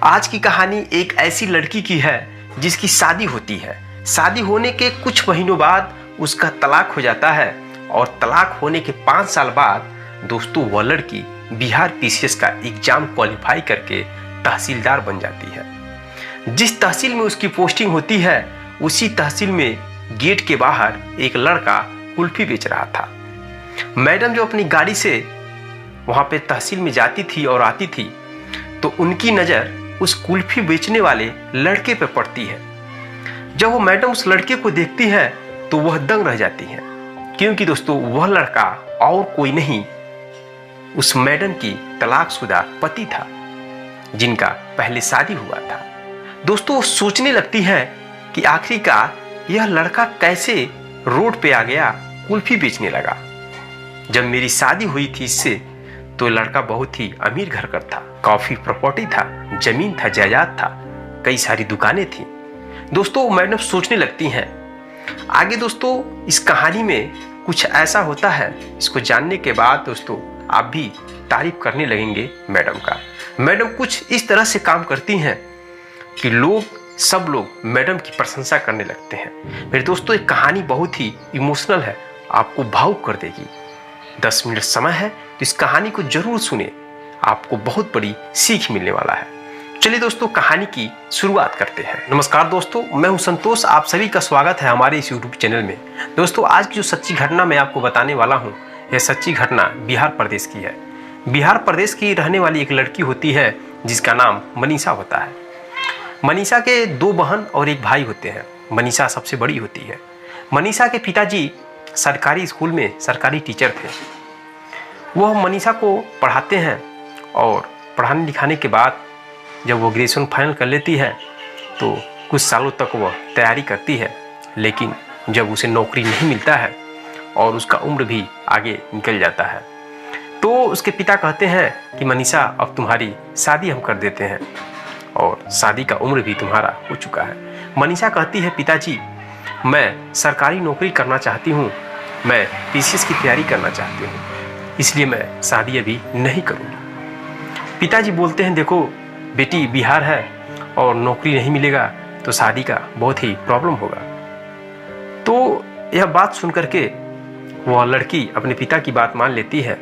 आज की कहानी एक ऐसी लड़की की है जिसकी शादी होती है। शादी होने के कुछ महीनों बाद उसका तलाक हो जाता है और तलाक होने के 5 साल बाद दोस्तों वह लड़की बिहार पीसीएस का एग्जाम क्वालिफाई करके तहसीलदार बन जाती है। जिस तहसील में उसकी पोस्टिंग होती है उसी तहसील में गेट के बाहर एक लड़का कुल्फी बेच रहा था। मैडम जो अपनी गाड़ी से वहां पे तहसील में जाती थी और आती थी तो उनकी नज़र उस कुल्फी बेचने वाले लड़के पे पड़ती है। जब वो मैडम उस लड़के को देखती है तो वह दंग रह जाती है, क्योंकि दोस्तों वह लड़का और कोई नहीं उस मैडम की तलाकशुदा पति था जिनका पहले शादी हुआ था। दोस्तों सोचने लगती है कि आखिरकार यह लड़का कैसे रोड पे आ गया, कुल्फी बेचने लगा। जब मेरी शादी हुई थी इससे तो लड़का बहुत ही अमीर घर का था, काफी प्रॉपर्टी था, जमीन था, जायदाद था, कई सारी दुकानें थी। दोस्तों मैडम सोचने लगती हैं। आगे दोस्तों इस कहानी में कुछ ऐसा होता है, इसको जानने के बाद दोस्तों आप भी तारीफ करने लगेंगे मैडम का। मैडम कुछ इस तरह से काम करती हैं कि सब लोग मैडम की प्रशंसा करने लगते हैं। मेरे दोस्तों एक कहानी बहुत ही इमोशनल है, आपको भावुक कर देगी। 10 मिनट समय है तो इस कहानी को जरूर सुने, आपको बहुत बड़ी सीख मिलने वाला है। चलिए दोस्तों कहानी की शुरुआत करते हैं। नमस्कार दोस्तों, मैं हूं संतोष, आप सभी का स्वागत है हमारे इस यूट्यूब चैनल में। दोस्तों आज की जो सच्ची घटना मैं आपको बताने वाला हूं, यह सच्ची घटना बिहार प्रदेश की है। बिहार प्रदेश की रहने वाली एक लड़की होती है जिसका नाम मनीषा होता है। मनीषा के 2 बहन और 1 भाई होते हैं। मनीषा सबसे बड़ी होती है। मनीषा के पिताजी सरकारी स्कूल में सरकारी टीचर थे। वह मनीषा को पढ़ाते हैं और पढ़ाने लिखाने के बाद जब वो ग्रेजुएशन फाइनल कर लेती है तो कुछ सालों तक वह तैयारी करती है, लेकिन जब उसे नौकरी नहीं मिलता है और उसका उम्र भी आगे निकल जाता है तो उसके पिता कहते हैं कि मनीषा अब तुम्हारी शादी हम कर देते हैं और शादी का उम्र भी तुम्हारा हो चुका है। मनीषा कहती है पिताजी मैं सरकारी नौकरी करना चाहती हूँ, मैं पीसीएस की तैयारी करना चाहती हूँ, इसलिए मैं शादी अभी नहीं करूँगी। पिताजी बोलते हैं देखो बेटी बिहार है और नौकरी नहीं मिलेगा तो शादी का बहुत ही प्रॉब्लम होगा। तो यह बात सुन करके वह लड़की अपने पिता की बात मान लेती है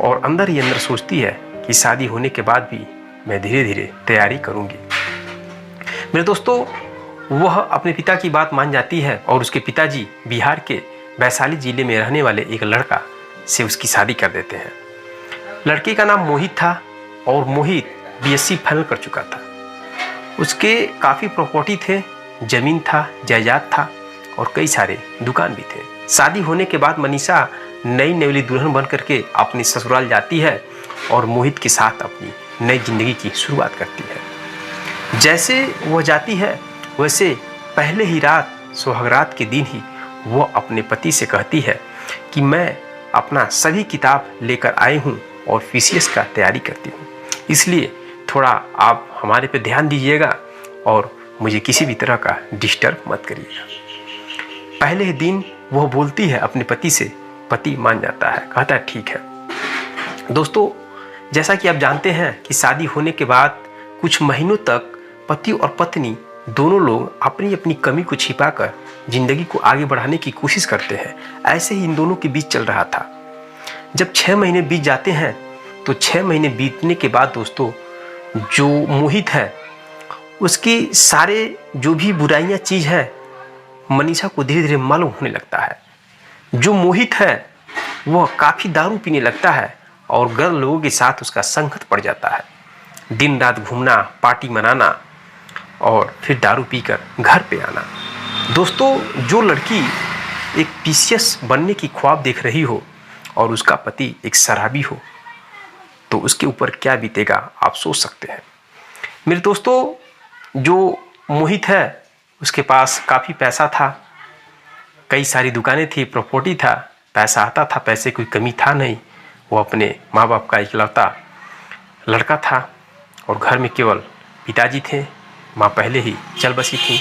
और अंदर ही अंदर सोचती है कि शादी होने के बाद भी मैं धीरे धीरे तैयारी करूँगी। मेरे दोस्तों वह अपने पिता की बात मान जाती है और उसके पिताजी बिहार के वैशाली जिले में रहने वाले एक लड़का से उसकी शादी कर देते हैं। लड़के का नाम मोहित था और मोहित बीएससी फाइनल कर चुका था। उसके काफ़ी प्रॉपर्टी थे, जमीन था, जायदाद था और कई सारे दुकान भी थे। शादी होने के बाद मनीषा नई नवेली दुल्हन बन करके अपनी ससुराल जाती है और मोहित के साथ अपनी नई जिंदगी की शुरुआत करती है। जैसे वह जाती है वैसे पहले ही रात सुहागरात के दिन ही वह अपने पति से कहती है कि मैं अपना सभी किताब लेकर आई हूँ और पीसीएस का तैयारी करती हूँ, इसलिए थोड़ा आप हमारे पे ध्यान दीजिएगा और मुझे किसी भी तरह का डिस्टर्ब मत करिएगा। पहले ही दिन वह बोलती है अपने पति से, पति मान जाता है, कहता है ठीक है। दोस्तों जैसा कि आप जानते हैं कि शादी होने के बाद कुछ महीनों तक पति और पत्नी दोनों लोग अपनी अपनी कमी को छिपाकर जिंदगी को आगे बढ़ाने की कोशिश करते हैं। ऐसे ही इन दोनों के बीच चल रहा था। जब 6 महीने बीत जाते हैं तो 6 महीने बीतने के बाद दोस्तों जो मोहित है उसकी सारे जो भी बुराइयां चीज है मनीषा को धीरे धीरे मालूम होने लगता है। जो मोहित है वह काफी दारू पीने लगता है और गर्ल लोगों के साथ उसका संगत पड़ जाता है। दिन रात घूमना, पार्टी मनाना और फिर दारू पीकर घर पे आना। दोस्तों जो लड़की एक पीसीएस बनने की ख्वाब देख रही हो और उसका पति एक शराबी हो तो उसके ऊपर क्या बीतेगा आप सोच सकते हैं। मेरे दोस्तों जो मोहित है उसके पास काफ़ी पैसा था, कई सारी दुकानें थी, प्रॉपर्टी था, पैसा आता था, पैसे कोई कमी था नहीं। वो अपने माँ बाप का इकलौता लड़का था और घर में केवल पिताजी थे, माँ पहले ही चल बसी थी,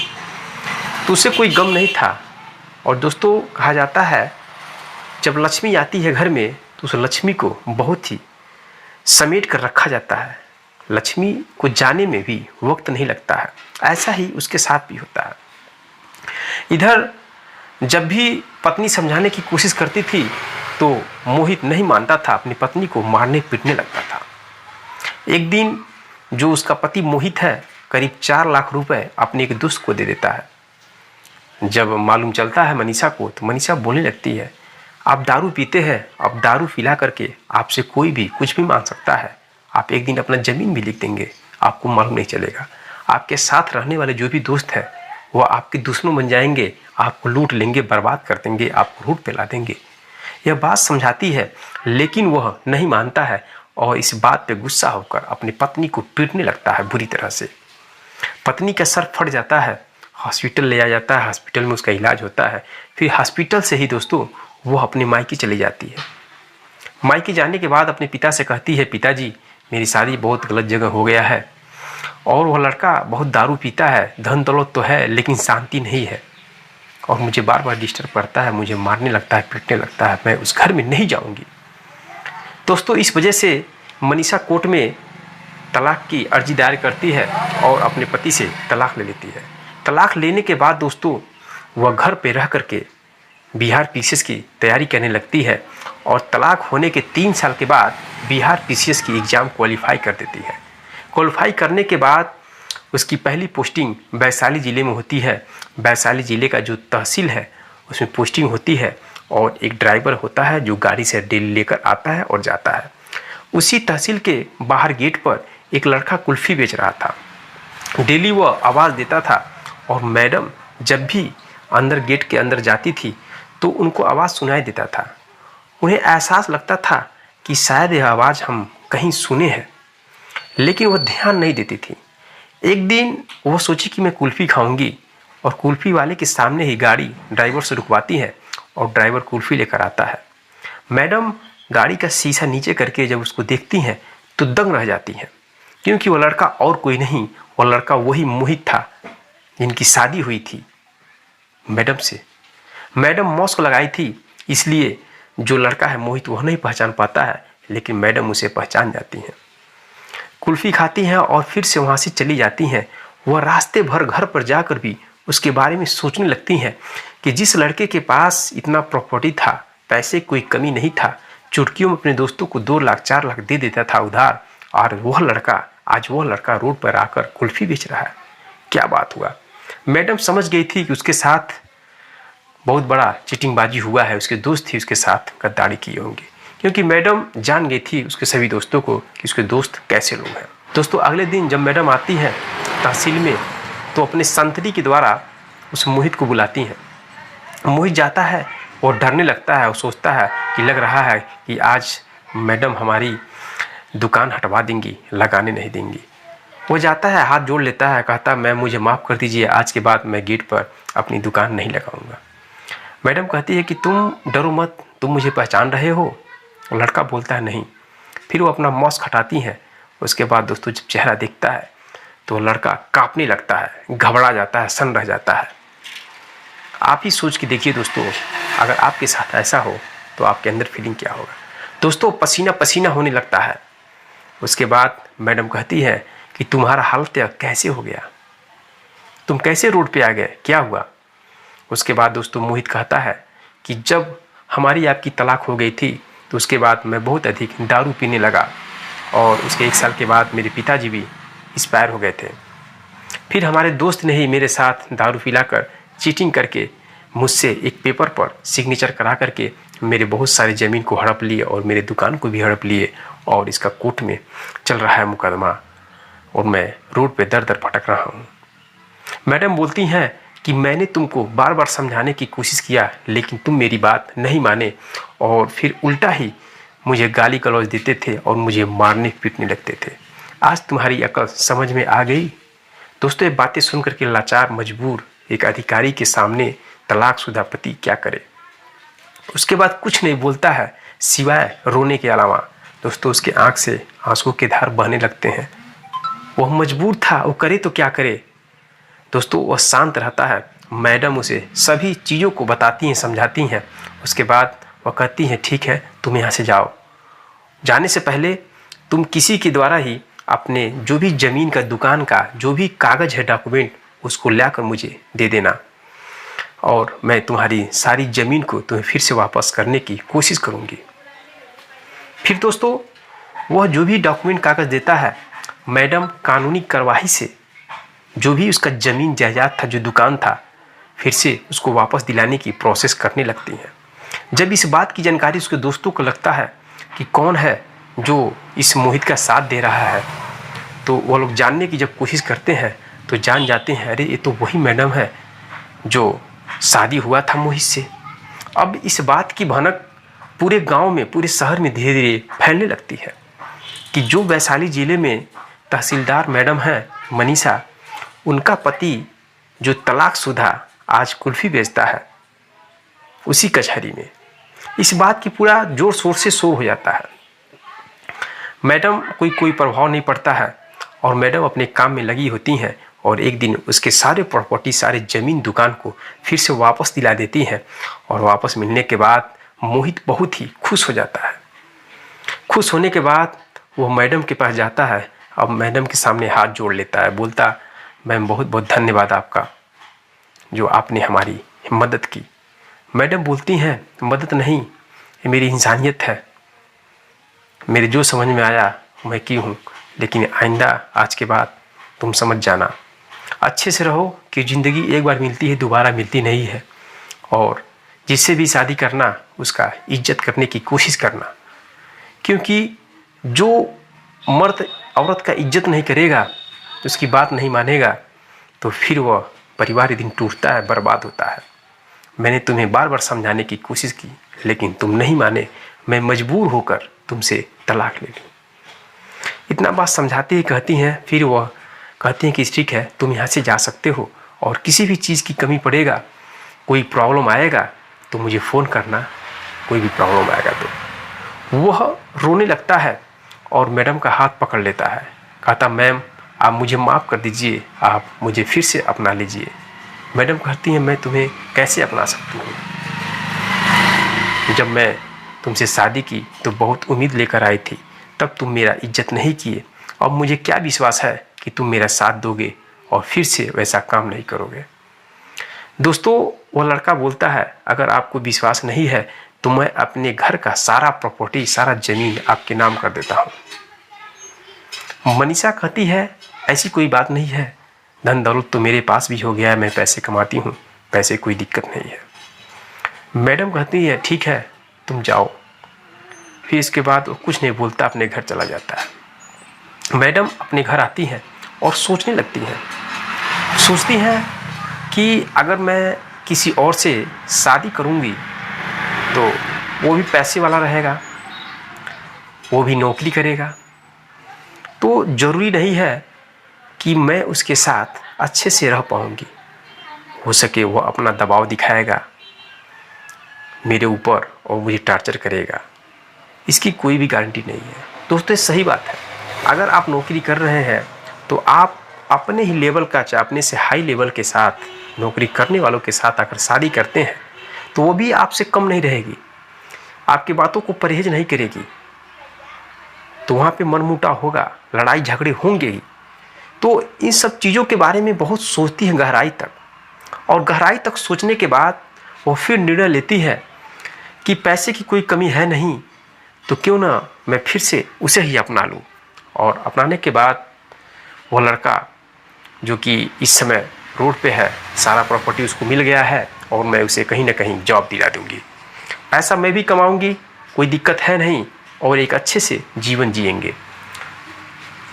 तो उसे कोई गम नहीं था। और दोस्तों कहा जाता है जब लक्ष्मी आती है घर में तो उस लक्ष्मी को बहुत ही समेट कर रखा जाता है लक्ष्मी को जाने में भी वक्त नहीं लगता है। ऐसा ही उसके साथ भी होता है। इधर जब भी पत्नी समझाने की कोशिश करती थी तो मोहित नहीं मानता था, अपनी पत्नी को मारने पीटने लगता था। एक दिन जो उसका पति मोहित है करीब 4 लाख रुपए अपने एक दोस्त को दे देता है। जब मालूम चलता है मनीषा को तो मनीषा बोलने लगती है, आप दारू पीते हैं, अब दारू पिला करके आपसे कोई भी कुछ भी मांग सकता है। आप एक दिन अपना ज़मीन भी लिख देंगे, आपको मालूम नहीं चलेगा। आपके साथ रहने वाले जो भी दोस्त हैं वो आपके दुश्मन बन जाएंगे, आपको लूट लेंगे, बर्बाद कर देंगे, आपको रोड पे ला देंगे। यह बात समझाती है लेकिन वह नहीं मानता है और इस बात पे गुस्सा होकर अपनी पत्नी को पीटने लगता है बुरी तरह से। पत्नी का सर फट जाता है, हॉस्पिटल ले जाया जाता है, हॉस्पिटल में उसका इलाज होता है। फिर हॉस्पिटल से ही दोस्तों वो अपने मायके चली जाती है। मायके जाने के बाद अपने पिता से कहती है, पिताजी मेरी शादी बहुत गलत जगह हो गया है और वह लड़का बहुत दारू पीता है, धन दौलत तो है लेकिन शांति नहीं है और मुझे बार बार डिस्टर्ब करता है, मुझे मारने लगता है, पीटने लगता है, मैं उस घर में नहीं जाऊंगी। दोस्तों इस वजह से मनीषा कोर्ट में तलाक की अर्जी दायर करती है और अपने पति से तलाक ले लेती है। तलाक लेने के बाद दोस्तों वह घर पे रह करके बिहार पीसीएस की तैयारी करने लगती है और तलाक होने के 3 साल के बाद बिहार पीसीएस की एग्ज़ाम क्वालिफाई कर देती है। क्वालिफाई करने के बाद उसकी पहली पोस्टिंग वैशाली ज़िले में होती है। वैशाली ज़िले का जो तहसील है उसमें पोस्टिंग होती है और एक ड्राइवर होता है जो गाड़ी से डेली लेकर आता है और जाता है। उसी तहसील के बाहर गेट पर एक लड़का कुल्फ़ी बेच रहा था। डेली वह आवाज़ देता था और मैडम जब भी अंदर गेट के अंदर जाती थी तो उनको आवाज़ सुनाई देता था। उन्हें एहसास लगता था कि शायद यह आवाज़ हम कहीं सुने हैं, लेकिन वह ध्यान नहीं देती थी। एक दिन वो सोची कि मैं कुल्फ़ी खाऊंगी और कुल्फ़ी वाले के सामने ही गाड़ी ड्राइवर से रुकवाती है और ड्राइवर कुल्फ़ी लेकर आता है। मैडम गाड़ी का शीशा नीचे करके जब उसको देखती हैं तो दंग रह जाती हैं, क्योंकि वह लड़का और कोई नहीं, वह लड़का वही मोहित था जिनकी शादी हुई थी मैडम से। मैडम मास्क लगाई थी, इसलिए जो लड़का है मोहित वह नहीं पहचान पाता है, लेकिन मैडम उसे पहचान जाती हैं। कुल्फ़ी खाती हैं और फिर से वहाँ से चली जाती हैं। वह रास्ते भर घर पर जाकर भी उसके बारे में सोचने लगती हैं कि जिस लड़के के पास इतना प्रॉपर्टी था, पैसे कोई कमी नहीं था, चुटकियों में अपने दोस्तों को 2 लाख 4 लाख दे देता था उधार, और आज वह लड़का रोड पर आकर कुल्फ़ी बेच रहा है। क्या बात हुआ? मैडम समझ गई थी कि उसके साथ बहुत बड़ा चीटिंगबाजी हुआ है, उसके दोस्त ही उसके साथ गद्दारी किए होंगे, क्योंकि मैडम जान गई थी उसके सभी दोस्तों को कि उसके दोस्त कैसे लोग हैं। दोस्तों अगले दिन जब मैडम आती हैं तहसील में तो अपने संतरी के द्वारा उस मोहित को बुलाती हैं। मोहित जाता है और डरने लगता है और सोचता है कि लग रहा है कि आज मैडम हमारी दुकान हटवा देंगी, लगाने नहीं देंगी। वो जाता है, हाथ जोड़ लेता है, कहता मैं मुझे माफ़ कर दीजिए, आज के बाद मैं गेट पर अपनी दुकान नहीं लगाऊंगा। मैडम कहती है कि तुम डरो मत, तुम मुझे पहचान रहे हो? लड़का बोलता है नहीं। फिर वो अपना मास्क हटाती हैं। उसके बाद दोस्तों जब चेहरा देखता है तो लड़का कांपने लगता है, घबरा जाता है, सन्न रह जाता है। आप ही सोच के देखिए दोस्तों, अगर आपके साथ ऐसा हो तो आपके अंदर फीलिंग क्या होगा। दोस्तों पसीना पसीना होने लगता है। उसके बाद मैडम कहती है कि तुम्हारा हालत कैसे हो गया, तुम कैसे रोड पे आ गए, क्या हुआ? उसके बाद दोस्तों मोहित कहता है कि जब हमारी आपकी तलाक हो गई थी तो उसके बाद मैं बहुत अधिक दारू पीने लगा और उसके 1 साल के बाद मेरे पिताजी भी एक्सपायर हो गए थे। फिर हमारे दोस्त ने ही मेरे साथ दारू पिलाकर चीटिंग करके मुझसे एक पेपर पर सिग्नेचर करा करके मेरे बहुत सारे ज़मीन को हड़प लिए और मेरे दुकान को भी हड़प लिए और इसका कोर्ट में चल रहा है मुकदमा और मैं रोड पे दर दर भटक रहा हूँ। मैडम बोलती हैं कि मैंने तुमको बार बार समझाने की कोशिश किया लेकिन तुम मेरी बात नहीं माने और फिर उल्टा ही मुझे गाली गलौज देते थे और मुझे मारने पीटने लगते थे। आज तुम्हारी अकल समझ में आ गई? दोस्तों ये बातें सुन करके लाचार मजबूर एक अधिकारी के सामने तलाकशुदा पति क्या करे। उसके बाद कुछ नहीं बोलता है सिवाय रोने के अलावा। दोस्तों उसके आंख से आंसू के धार बहने लगते हैं। वह मजबूर था, वो करे तो क्या करे। दोस्तों वह शांत रहता है। मैडम उसे सभी चीज़ों को बताती हैं, समझाती हैं। उसके बाद वह कहती हैं ठीक है तुम यहाँ से जाओ, जाने से पहले तुम किसी के द्वारा ही अपने जो भी ज़मीन का, दुकान का जो भी कागज़ है, डॉक्यूमेंट, उसको लाकर मुझे दे देना और मैं तुम्हारी सारी ज़मीन को तुम्हें फिर से वापस करने की कोशिश करूँगी। फिर दोस्तों वह जो भी डॉक्यूमेंट, कागज़ देता है, मैडम कानूनी कार्रवाई से जो भी उसका ज़मीन जायदाद था, जो दुकान था, फिर से उसको वापस दिलाने की प्रोसेस करने लगती हैं। जब इस बात की जानकारी उसके दोस्तों को लगता है कि कौन है जो इस मोहित का साथ दे रहा है, तो वो लोग जानने की जब कोशिश करते हैं तो जान जाते हैं, अरे ये तो वही मैडम है जो शादी हुआ था मोहित से। अब इस बात की भनक पूरे गांव में, पूरे शहर में धीरे धीरे फैलने लगती है कि जो वैशाली ज़िले में तहसीलदार मैडम हैं मनीषा, उनका पति जो तलाकशुदा आज कुल्फ़ी बेचता है उसी कचहरी में। इस बात की पूरा जोर शोर से शोर हो जाता है। मैडम कोई प्रभाव नहीं पड़ता है और मैडम अपने काम में लगी होती हैं और एक दिन उसके सारे प्रॉपर्टी, सारे ज़मीन, दुकान को फिर से वापस दिला देती हैं। और वापस मिलने के बाद मोहित बहुत ही खुश हो जाता है। खुश होने के बाद वो मैडम के पास जाता है। अब मैडम के सामने हाथ जोड़ लेता है, बोलता, मैम बहुत बहुत धन्यवाद आपका, जो आपने हमारी मदद की। मैडम बोलती हैं, मदद नहीं, ये मेरी इंसानियत है, मेरे जो समझ में आया मैं की हूँ, लेकिन आइंदा आज के बाद तुम समझ जाना, अच्छे से रहो कि ज़िंदगी एक बार मिलती है, दोबारा मिलती नहीं है। और जिससे भी शादी करना उसका इज्जत करने की कोशिश करना, क्योंकि जो मर्द औरत का इज्जत नहीं करेगा, उसकी बात नहीं मानेगा, तो फिर वह परिवार एक दिन टूटता है, बर्बाद होता है। मैंने तुम्हें बार बार समझाने की कोशिश की लेकिन तुम नहीं माने, मैं मजबूर होकर तुमसे तलाक ले लूँ। इतना बात समझाते ही कहती हैं, फिर वह कहती हैं कि ठीक है, तुम यहाँ से जा सकते हो और किसी भी चीज़ की कमी पड़ेगा, कोई प्रॉब्लम आएगा तो मुझे फ़ोन करना, कोई भी प्रॉब्लम आएगा तो। वह रोने लगता है और मैडम का हाथ पकड़ लेता है, कहता, मैम आप मुझे माफ़ कर दीजिए, आप मुझे फिर से अपना लीजिए। मैडम कहती हैं, मैं तुम्हें कैसे अपना सकती हूँ, जब मैं तुमसे शादी की तो बहुत उम्मीद लेकर आई थी, तब तुम मेरा इज्जत नहीं किए। अब मुझे क्या विश्वास है कि तुम मेरा साथ दोगे और फिर से वैसा काम नहीं करोगे। दोस्तों वह लड़का बोलता है, अगर आपको विश्वास नहीं है तो मैं अपने घर का सारा प्रॉपर्टी, सारा ज़मीन आपके नाम कर देता हूँ। मनीषा कहती है, ऐसी कोई बात नहीं है, धन दौलत तो मेरे पास भी हो गया है, मैं पैसे कमाती हूँ, पैसे कोई दिक्कत नहीं है। मैडम कहती है, ठीक है तुम जाओ। फिर इसके बाद वो कुछ नहीं बोलता, अपने घर चला जाता है। मैडम अपने घर आती हैं और सोचने लगती हैं, सोचती हैं कि अगर मैं किसी और से शादी करूँगी तो वो भी पैसे वाला रहेगा, वो भी नौकरी करेगा, तो ज़रूरी नहीं है कि मैं उसके साथ अच्छे से रह पाऊँगी। हो सके वो अपना दबाव दिखाएगा मेरे ऊपर और मुझे टार्चर करेगा, इसकी कोई भी गारंटी नहीं है। दोस्तों सही बात है, अगर आप नौकरी कर रहे हैं तो आप अपने ही लेवल का, चाहे अपने से हाई लेवल के साथ नौकरी करने वालों के साथ अगर शादी करते हैं तो वो भी आपसे कम नहीं रहेगी, आपकी बातों को परहेज नहीं करेगी, तो वहाँ पे मनमुटाव होगा, लड़ाई झगड़े होंगे ही। तो इन सब चीज़ों के बारे में बहुत सोचती है गहराई तक, और गहराई तक सोचने के बाद वो फिर निर्णय लेती है कि पैसे की कोई कमी है नहीं, तो क्यों ना मैं फिर से उसे ही अपना लूँ। और अपनाने के बाद वो लड़का जो कि इस समय रोड पे है, सारा प्रॉपर्टी उसको मिल गया है और मैं उसे कहीं ना कहीं जॉब दिला दूँगी, पैसा मैं भी कमाऊँगी, कोई दिक्कत है नहीं, और एक अच्छे से जीवन जिएंगे।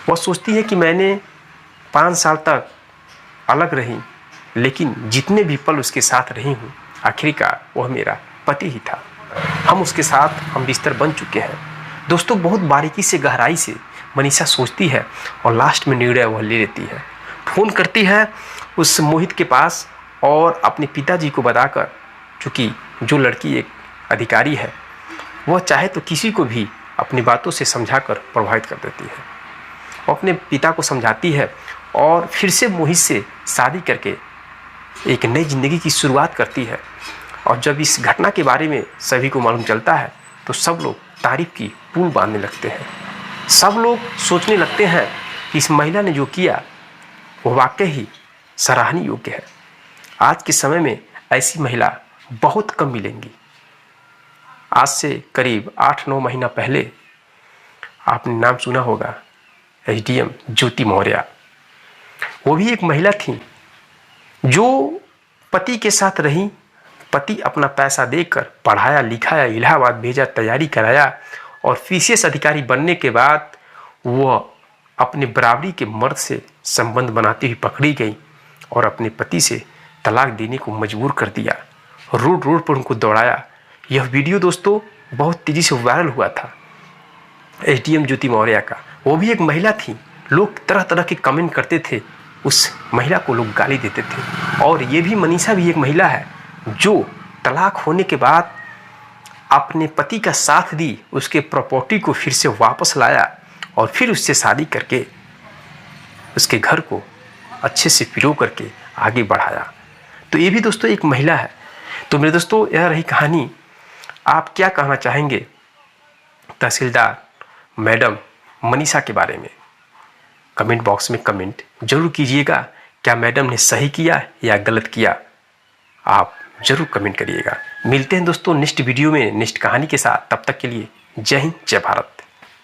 वह सोचती है कि मैंने 5 साल तक अलग रही, लेकिन जितने भी पल उसके साथ रही हूँ, आखिरकार वह मेरा पति ही था, हम उसके साथ हम बिस्तर बन चुके हैं। दोस्तों बहुत बारीकी से, गहराई से मनीषा सोचती है और लास्ट में निर्णय वह ले लेती है। फ़ोन करती है उस मोहित के पास और अपने पिताजी को बताकर, चूँकि जो लड़की एक अधिकारी है वह चाहे तो किसी को भी अपनी बातों से समझाकर प्रभावित कर देती है। वो अपने पिता को समझाती है और फिर से मोहित से शादी करके एक नई ज़िंदगी की शुरुआत करती है। और जब इस घटना के बारे में सभी को मालूम चलता है तो सब लोग तारीफ की पुल बांधने लगते हैं। सब लोग सोचने लगते हैं कि इस महिला ने जो किया वो वाकई ही सराहनीय योग्य है। आज के समय में ऐसी महिला बहुत कम मिलेंगी। आज से करीब 8-9 महीना पहले आपने नाम सुना होगा एसडीएम ज्योति मौर्य। वो भी एक महिला थी जो पति के साथ रही। पति अपना पैसा देकर पढ़ाया लिखाया, इलाहाबाद भेजा, तैयारी कराया और पीसीएस अधिकारी बनने के बाद वह अपने बराबरी के मर्द से संबंध बनाती हुई पकड़ी गई और अपने पति से तलाक देने को मजबूर कर दिया। रोड रोड पर उनको दौड़ाया। यह वीडियो दोस्तों बहुत तेजी से वायरल हुआ था एसडीएम ज्योति मौर्य का। वो भी एक महिला थी। लोग तरह तरह के कमेंट करते थे, उस महिला को लोग गाली देते थे। और ये भी मनीषा भी एक महिला है जो तलाक होने के बाद अपने पति का साथ दी, उसके प्रॉपर्टी को फिर से वापस लाया और फिर उससे शादी करके उसके घर को अच्छे से पिरो करके आगे बढ़ाया। तो ये भी दोस्तों एक महिला है। तो मेरे दोस्तों यह रही कहानी। आप क्या कहना चाहेंगे तहसीलदार मैडम मनीषा के बारे में? कमेंट बॉक्स में कमेंट जरूर कीजिएगा। क्या मैडम ने सही किया या गलत किया, आप जरूर कमेंट करिएगा। मिलते हैं दोस्तों नेक्स्ट वीडियो में नेक्स्ट कहानी के साथ। तब तक के लिए जय हिंद, जय भारत।